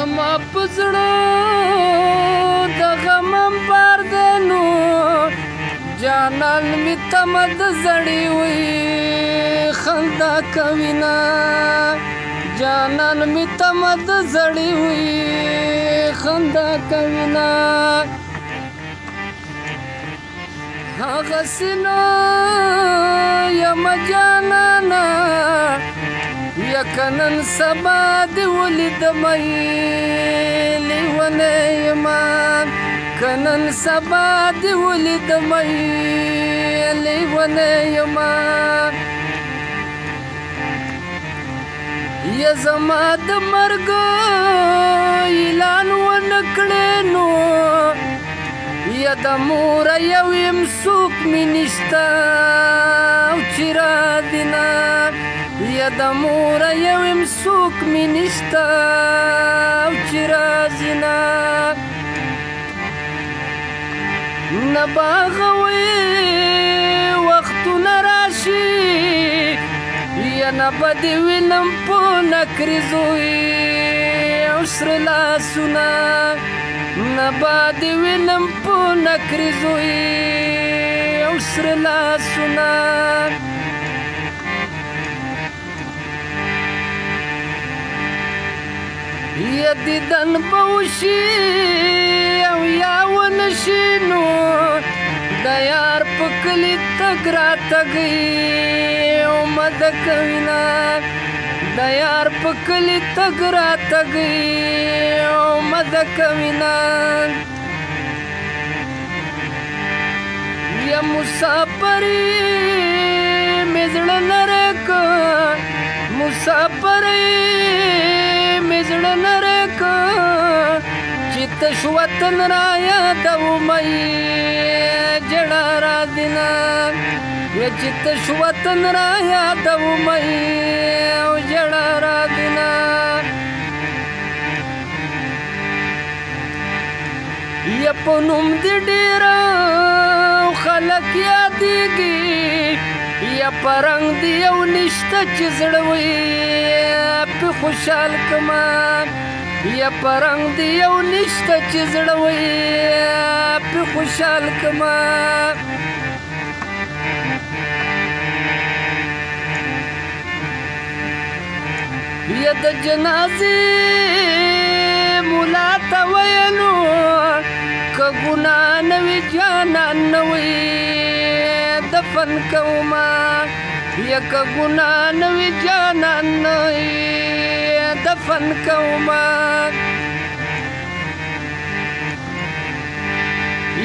زما پزړه د غمم بار دی نو جانان می تمه د زړې وي خندا کوي نه جانان می تمه د زړې وي خندا کوي نه هغسې نه یم جانانه که نن سبا دې ولیدمه لیونی یمه که نن سبا دې ولیدمه لیونی یمه یا زما د مرګ اعلان ونه کړې نو یا د موره یو یم څوک مې نشته او چې راځي نه یا د موره یو یم څوک مې نشته او چې راځي نه نه به هغوی وختونه راشي یا نه به دې وینم په نکریزو او سره لاسونه نه به دې وینم په نکریزو او سره لاسونه یا دیدن به وشي او یا ونشي نو د یار په کلي تګ راتګ او مزه کوي نه د یار په کلي تګ راتګ او مزه کوي نه یا مسافري مې زړه لرې که مسافري مې زړه لرې که چې تش وطن را یادومه ژړا راځي نه یا چې تش وطن را یادومه او ژړا راځي نه یا په نوم دې ډېره خلک یادېږي یا په رنګ دې یو نشته چې زړه وي پې خوشحال کړمه یا په رنګ دې یو نشته چې زړه وي پې خوشحال کړمه یا د جنازې ملا ته ویلو که ګناه نه وي جانان نه وي دفن کومه یا که ګناه نه وي جانان نه وي دفن کومه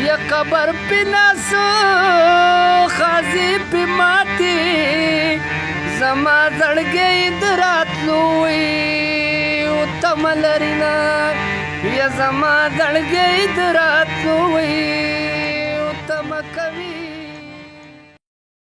یا قبر پې ناسو خازي پې ماتې زما زړګی د راتلو وي او تمه لري نه یا زما زړګی د راتلو وي او تمه کوي